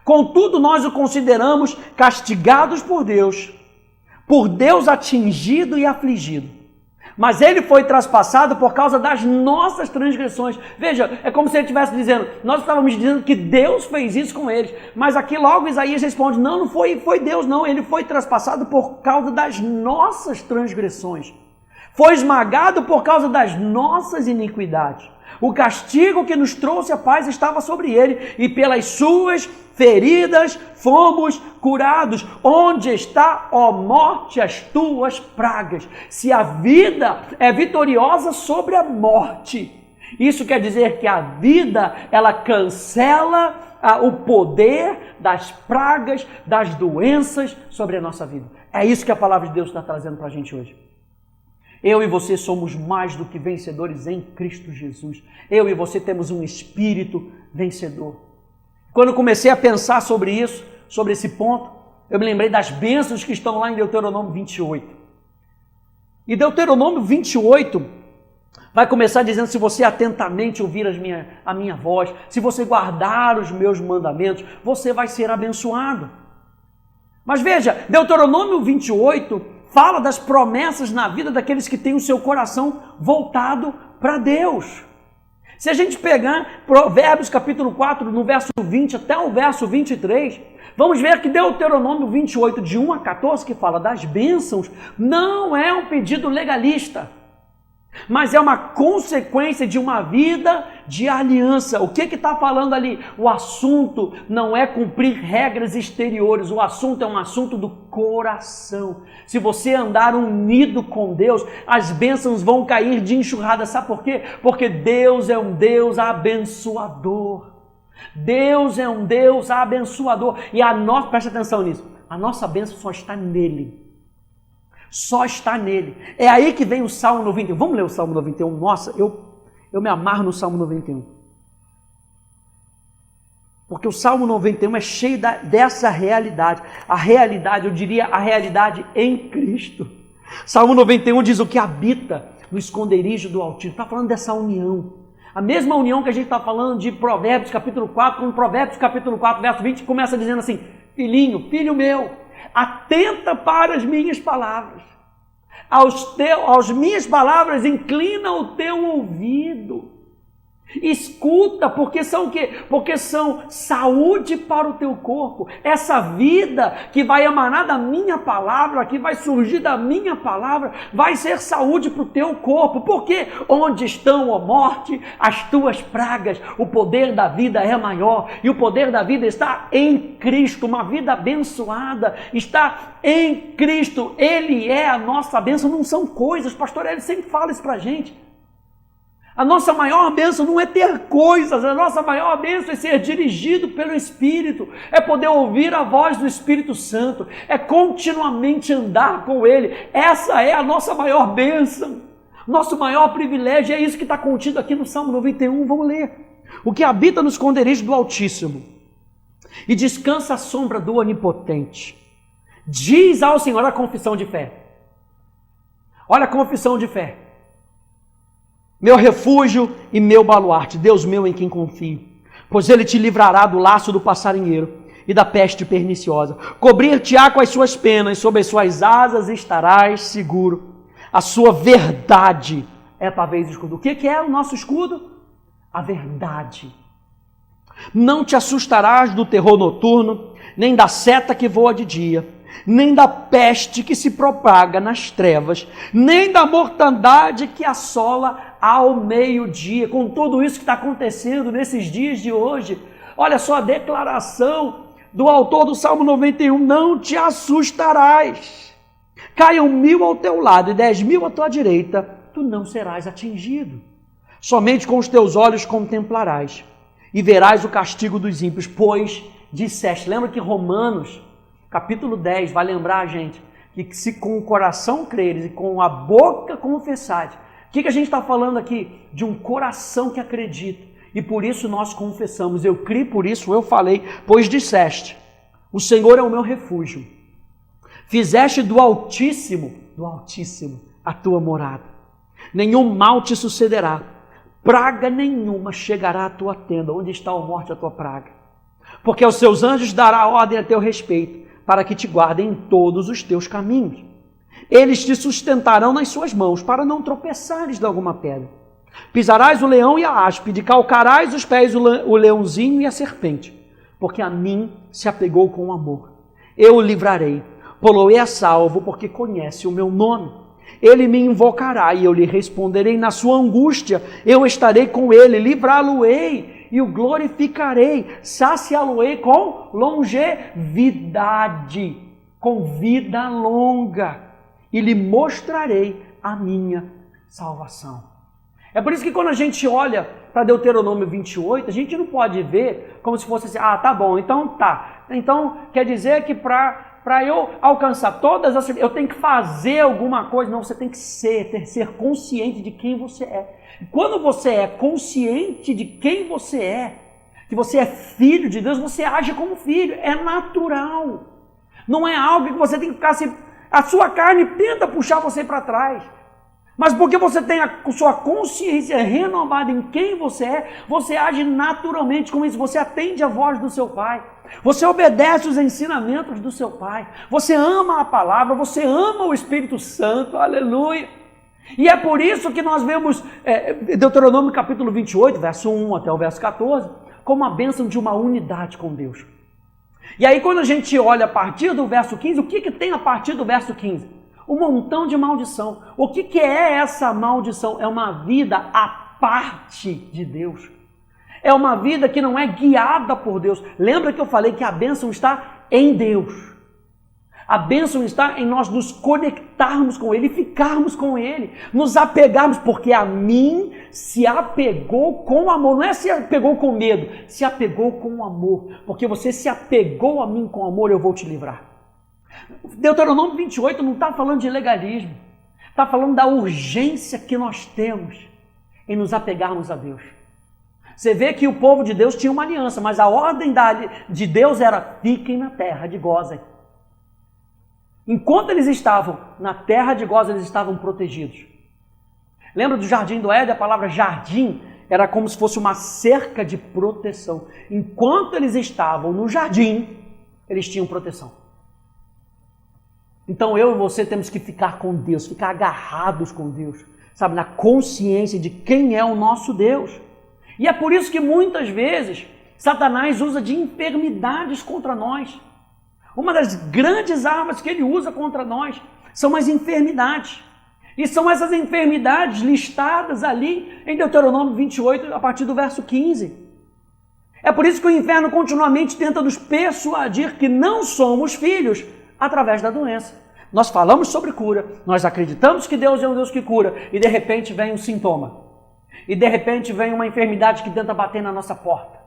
Contudo, nós o consideramos castigados por Deus atingido e afligido. Mas Ele foi traspassado por causa das nossas transgressões. Veja, é como se Ele estivesse dizendo: nós estávamos dizendo que Deus fez isso com eles. Mas aqui logo Isaías responde: não foi Deus não, Ele foi traspassado por causa das nossas transgressões. Foi esmagado por causa das nossas iniquidades. O castigo que nos trouxe a paz estava sobre Ele, e pelas suas feridas fomos curados. Onde está, ó morte, as tuas pragas? Se a vida é vitoriosa sobre a morte, isso quer dizer que a vida, ela cancela o poder das pragas, das doenças sobre a nossa vida. É isso que a palavra de Deus está trazendo para a gente hoje. Eu e você somos mais do que vencedores em Cristo Jesus. Eu e você temos um espírito vencedor. Quando eu comecei a pensar sobre isso, sobre esse ponto, eu me lembrei das bênçãos que estão lá em Deuteronômio 28. E Deuteronômio 28 vai começar dizendo: se você atentamente ouvir a minha voz, se você guardar os meus mandamentos, você vai ser abençoado. Mas veja, Deuteronômio 28 fala das promessas na vida daqueles que têm o seu coração voltado para Deus. Se a gente pegar Provérbios capítulo 4, no verso 20 até o verso 23, vamos ver que Deuteronômio 28, de 1 a 14, que fala das bênçãos, não é um pedido legalista, mas é uma consequência de uma vida de aliança. O que está falando ali? O assunto não é cumprir regras exteriores, o assunto é um assunto do coração. Se você andar unido com Deus, as bênçãos vão cair de enxurrada. Sabe por quê? Porque Deus é um Deus abençoador. Deus é um Deus abençoador. E preste atenção nisso, a nossa bênção só está nele. Só está nele. É aí que vem o Salmo 91. Vamos ler o Salmo 91? Nossa, eu me amarro no Salmo 91. Porque o Salmo 91 é cheio dessa realidade. A realidade, eu diria, a realidade em Cristo. Salmo 91 diz: o que habita no esconderijo do Altíssimo. Está falando dessa união. A mesma união que a gente está falando de Provérbios capítulo 4, quando Provérbios capítulo 4, verso 20, começa dizendo assim: filhinho, filho meu, atenta para as minhas palavras. Às minhas palavras inclina o teu ouvido. Escuta, porque são o quê? Porque são saúde para o teu corpo. Essa vida que vai emanar da minha palavra, que vai surgir da minha palavra, vai ser saúde para o teu corpo. Porque onde estão, ó morte, as tuas pragas? O poder da vida é maior. E o poder da vida está em Cristo. Uma vida abençoada está em Cristo. Ele é a nossa bênção. Não são coisas. Pastor, ele sempre fala isso para a gente. A nossa maior bênção não é ter coisas, a nossa maior bênção é ser dirigido pelo Espírito, é poder ouvir a voz do Espírito Santo, é continuamente andar com Ele. Essa é a nossa maior bênção, nosso maior privilégio, é isso que está contido aqui no Salmo 91, vamos ler. O que habita no esconderijo do Altíssimo e descansa à sombra do Onipotente, diz ao Senhor, a confissão de fé. Olha a confissão de fé. Meu refúgio e meu baluarte, Deus meu em quem confio, pois Ele te livrará do laço do passarinheiro e da peste perniciosa. Cobrir-te-á com as suas penas, sob as suas asas estarás seguro. A sua verdade é pavês e escudo. O que é o nosso escudo? A verdade. Não te assustarás do terror noturno, nem da seta que voa de dia, nem da peste que se propaga nas trevas, nem da mortandade que assola ao meio-dia. Com tudo isso que está acontecendo nesses dias de hoje, olha só a declaração do autor do Salmo 91, não te assustarás, caiam 1000 ao teu lado e 10.000 à tua direita, tu não serás atingido, somente com os teus olhos contemplarás e verás o castigo dos ímpios, pois disseste. Lembra que Romanos capítulo 10 vai lembrar a gente que se com o coração creres e com a boca confessares. O que a gente está falando aqui? De um coração que acredita. E por isso nós confessamos. Eu criei, por isso eu falei, pois disseste, o Senhor é o meu refúgio. Fizeste do Altíssimo, a tua morada. Nenhum mal te sucederá. Praga nenhuma chegará à tua tenda. Onde está a morte, a tua praga? Porque aos seus anjos dará ordem a teu respeito, para que te guardem em todos os teus caminhos. Eles te sustentarão nas suas mãos, para não tropeçares de alguma pedra. Pisarás o leão e a áspide, calcarás os pés o leãozinho e a serpente, porque a mim se apegou com amor. Eu o livrarei, pô-lo-ei a salvo, porque conhece o meu nome. Ele me invocará e eu lhe responderei. Na sua angústia eu estarei com ele, livrá-lo-ei e o glorificarei, saciá-lo-ei com longevidade, com vida longa, e lhe mostrarei a minha salvação. É por isso que quando a gente olha para Deuteronômio 28, a gente não pode ver como se fosse assim, tá bom, então tá. Então quer dizer que para eu alcançar todas as... eu tenho que fazer alguma coisa. Não, você tem que ser consciente de quem você é. Quando você é consciente de quem você é, que você é filho de Deus, você age como filho. É natural. Não é algo que você tem que ficar assim... A sua carne tenta puxar você para trás. Mas porque você tem a sua consciência renovada em quem você é, você age naturalmente com isso. Você atende a voz do seu Pai. Você obedece os ensinamentos do seu Pai. Você ama a palavra, você ama o Espírito Santo. Aleluia! E é por isso que nós vemos Deuteronômio capítulo 28, verso 1 até o verso 14, como a bênção de uma unidade com Deus. E aí quando a gente olha a partir do verso 15, o que tem a partir do verso 15? Um montão de maldição. O que é essa maldição? É uma vida à parte de Deus. É uma vida que não é guiada por Deus. Lembra que eu falei que a bênção está em Deus. A bênção está em nós nos conectarmos com Ele, ficarmos com Ele, nos apegarmos, porque a mim se apegou com amor. Não é se apegou com medo, se apegou com amor. Porque você se apegou a mim com amor, eu vou te livrar. Deuteronômio 28 não está falando de legalismo, está falando da urgência que nós temos em nos apegarmos a Deus. Você vê que o povo de Deus tinha uma aliança, mas a ordem de Deus era: fiquem na terra de Gósen. Enquanto eles estavam na terra de Gósen, eles estavam protegidos. Lembra do jardim do Éden? A palavra jardim era como se fosse uma cerca de proteção. Enquanto eles estavam no jardim, eles tinham proteção. Então eu e você temos que ficar com Deus, ficar agarrados com Deus, sabe, na consciência de quem é o nosso Deus. E é por isso que muitas vezes Satanás usa de enfermidades contra nós. Uma das grandes armas que ele usa contra nós são as enfermidades. E são essas enfermidades listadas ali em Deuteronômio 28, a partir do verso 15. É por isso que o inferno continuamente tenta nos persuadir que não somos filhos através da doença. Nós falamos sobre cura, nós acreditamos que Deus é um Deus que cura, e de repente vem um sintoma. E de repente vem uma enfermidade que tenta bater na nossa porta,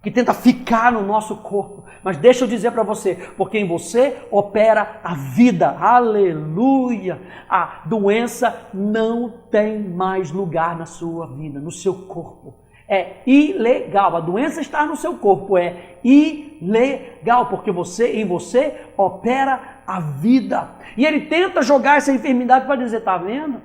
que tenta ficar no nosso corpo. Mas deixa eu dizer para você, porque em você opera a vida. Aleluia! A doença não tem mais lugar na sua vida, no seu corpo. É ilegal. A doença está no seu corpo, é ilegal, porque em você opera a vida. E ele tenta jogar essa enfermidade para dizer, tá vendo?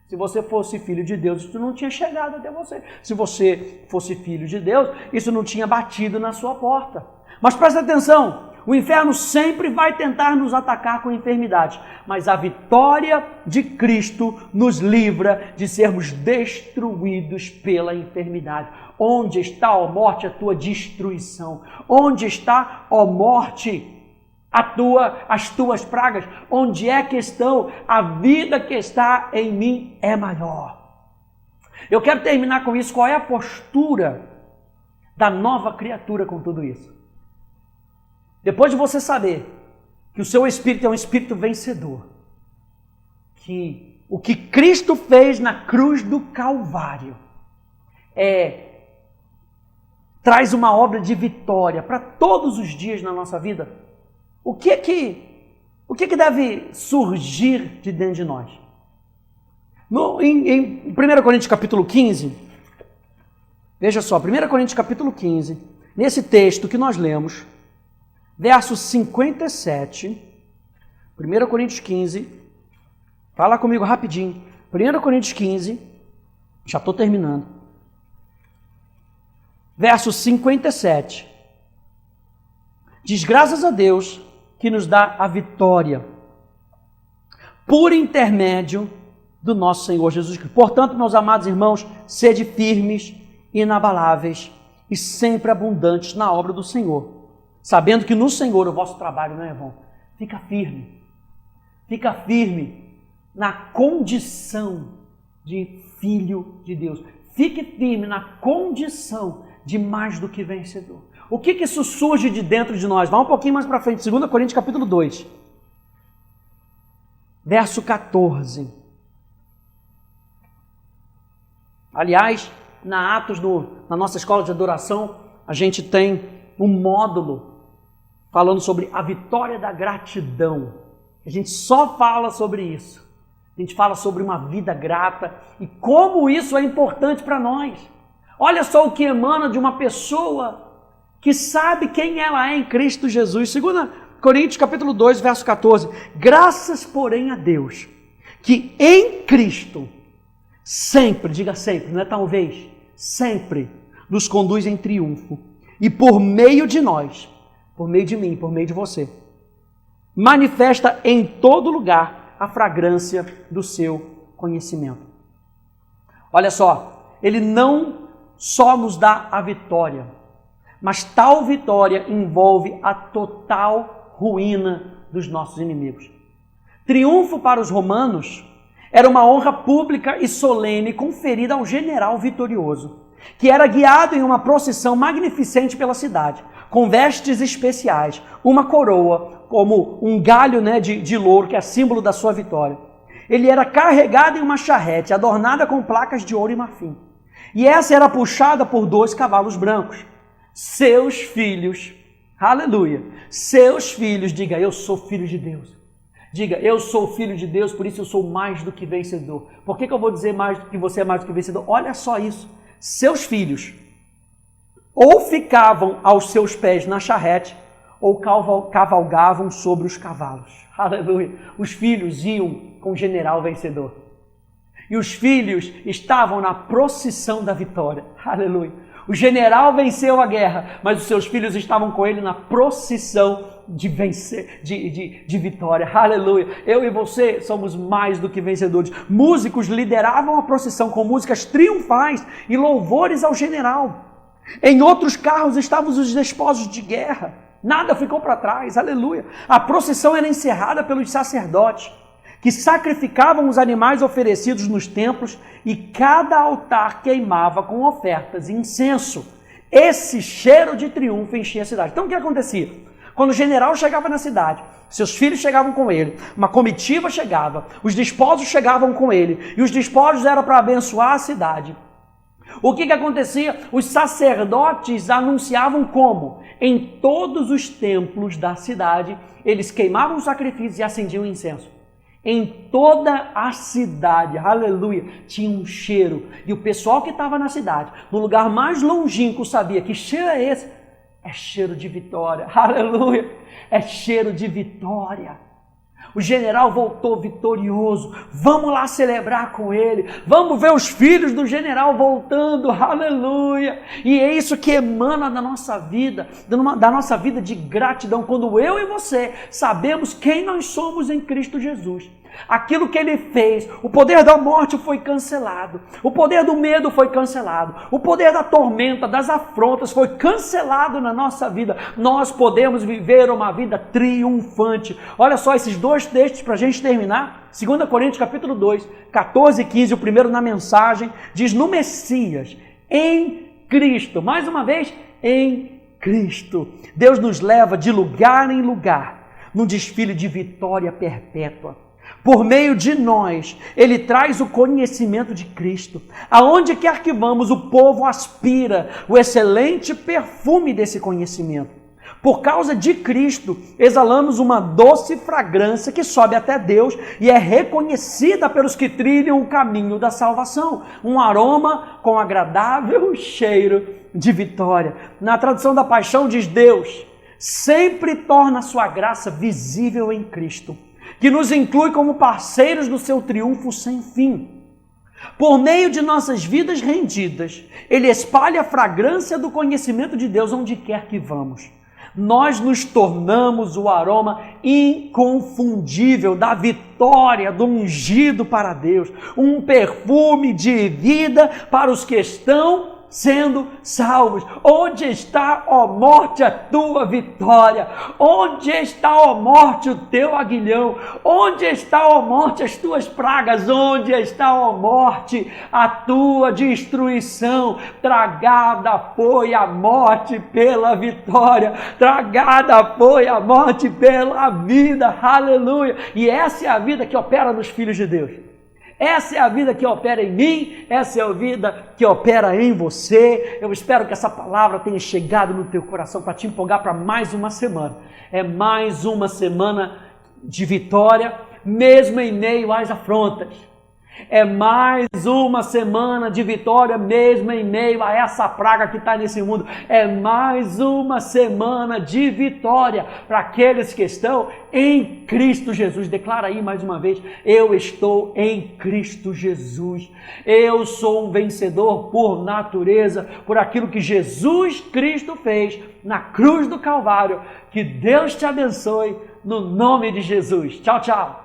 Se você fosse filho de Deus, isso não tinha chegado até você. Se você fosse filho de Deus, isso não tinha batido na sua porta. Mas presta atenção, o inferno sempre vai tentar nos atacar com enfermidade, mas a vitória de Cristo nos livra de sermos destruídos pela enfermidade. Onde está, ó morte, a tua destruição? Onde está, ó morte, as tuas pragas? Onde é que estão? A vida que está em mim é maior. Eu quero terminar com isso. Qual é a postura da nova criatura com tudo isso? Depois de você saber que o seu espírito é um espírito vencedor, que o que Cristo fez na cruz do Calvário traz uma obra de vitória para todos os dias na nossa vida, o que deve surgir de dentro de nós? Em 1 Coríntios capítulo 15, veja só, 1 Coríntios capítulo 15, nesse texto que nós lemos, verso 57, 1 Coríntios 15, fala comigo rapidinho, 1 Coríntios 15, já estou terminando, verso 57, diz, graças a Deus que nos dá a vitória por intermédio do nosso Senhor Jesus Cristo. Portanto, meus amados irmãos, sede firmes, inabaláveis e sempre abundantes na obra do Senhor, sabendo que no Senhor o vosso trabalho não é vão. Fica firme na condição de filho de Deus. Fique firme na condição de mais do que vencedor. O que isso surge de dentro de nós? Vá um pouquinho mais para frente, 2 Coríntios capítulo 2, verso 14. Aliás, na Atos, na nossa escola de adoração, a gente tem um módulo falando sobre a vitória da gratidão. A gente só fala sobre isso. A gente fala sobre uma vida grata e como isso é importante para nós. Olha só o que emana de uma pessoa que sabe quem ela é em Cristo Jesus. 2 Coríntios capítulo 2, verso 14. Graças, porém, a Deus, que em Cristo sempre, diga sempre, não é talvez, sempre nos conduz em triunfo. E por meio de nós, por meio de mim, por meio de você, manifesta em todo lugar a fragrância do seu conhecimento. Olha só, ele não só nos dá a vitória, mas tal vitória envolve a total ruína dos nossos inimigos. Triunfo para os romanos era uma honra pública e solene conferida ao general vitorioso, que era guiado em uma procissão magnificente pela cidade, com vestes especiais, uma coroa, como um galho de louro, que é símbolo da sua vitória. Ele era carregado em uma charrete, adornada com placas de ouro e marfim. E essa era puxada por 2 cavalos brancos. Seus filhos, aleluia, seus filhos, diga, eu sou filho de Deus. Diga, eu sou filho de Deus, por isso eu sou mais do que vencedor. Por que eu vou dizer mais do que você é mais do que vencedor? Olha só isso. Seus filhos ou ficavam aos seus pés na charrete, ou cavalgavam sobre os cavalos. Aleluia. Os filhos iam com o general vencedor. E os filhos estavam na procissão da vitória. Aleluia. O general venceu a guerra, mas os seus filhos estavam com ele na procissão de vencer, de vitória. Aleluia! Eu e você somos mais do que vencedores. Músicos lideravam a procissão com músicas triunfais e louvores ao general. Em outros carros estavam os desposos de guerra. Nada ficou para trás. Aleluia! A procissão era encerrada pelos sacerdotes, que sacrificavam os animais oferecidos nos templos, e cada altar queimava com ofertas e incenso. Esse cheiro de triunfo enchia a cidade. Então o que acontecia? Quando o general chegava na cidade, seus filhos chegavam com ele, uma comitiva chegava, os desposos chegavam com ele, e os despojos eram para abençoar a cidade. O que acontecia? Os sacerdotes anunciavam como? Em todos os templos da cidade, eles queimavam os sacrifícios e acendiam incenso. Em toda a cidade, aleluia, tinha um cheiro. E o pessoal que estava na cidade, no lugar mais longínquo, sabia que cheiro é esse? É cheiro de vitória, aleluia, é cheiro de vitória. O general voltou vitorioso. Vamos lá celebrar com ele. Vamos ver os filhos do general voltando. Aleluia. E é isso que emana da nossa vida de gratidão. Quando eu e você sabemos quem nós somos em Cristo Jesus. Aquilo que ele fez, o poder da morte foi cancelado, o poder do medo foi cancelado, o poder da tormenta, das afrontas foi cancelado na nossa vida. Nós podemos viver uma vida triunfante. Olha só esses dois textos para a gente terminar. 2 Coríntios capítulo 2, 14 e 15, o primeiro na mensagem, diz: no Messias, em Cristo, mais uma vez, em Cristo, Deus nos leva de lugar em lugar, num desfile de vitória perpétua. Por meio de nós, Ele traz o conhecimento de Cristo. Aonde quer que vamos, o povo aspira o excelente perfume desse conhecimento. Por causa de Cristo, exalamos uma doce fragrância que sobe até Deus e é reconhecida pelos que trilham o caminho da salvação. Um aroma com agradável cheiro de vitória. Na tradução da Paixão diz: Deus sempre torna a sua graça visível em Cristo, que nos inclui como parceiros do seu triunfo sem fim. Por meio de nossas vidas rendidas, Ele espalha a fragrância do conhecimento de Deus onde quer que vamos. Nós nos tornamos o aroma inconfundível da vitória, do ungido para Deus, um perfume de vida para os que estão sendo salvos. Onde está, ó morte, a tua vitória? Onde está, ó morte, o teu aguilhão? Onde está, ó morte, as tuas pragas? Onde está, ó morte, a tua destruição? Tragada foi a morte pela vitória, tragada foi a morte pela vida, aleluia. E essa é a vida que opera nos filhos de Deus. Essa é a vida que opera em mim, essa é a vida que opera em você. Eu espero que essa palavra tenha chegado no teu coração para te empolgar para mais uma semana. É mais uma semana de vitória, mesmo em meio às afrontas. É mais uma semana de vitória, mesmo em meio a essa praga que está nesse mundo. É mais uma semana de vitória para aqueles que estão em Cristo Jesus. Declara aí mais uma vez: eu estou em Cristo Jesus. Eu sou um vencedor por natureza, por aquilo que Jesus Cristo fez na cruz do Calvário. Que Deus te abençoe no nome de Jesus. Tchau, tchau.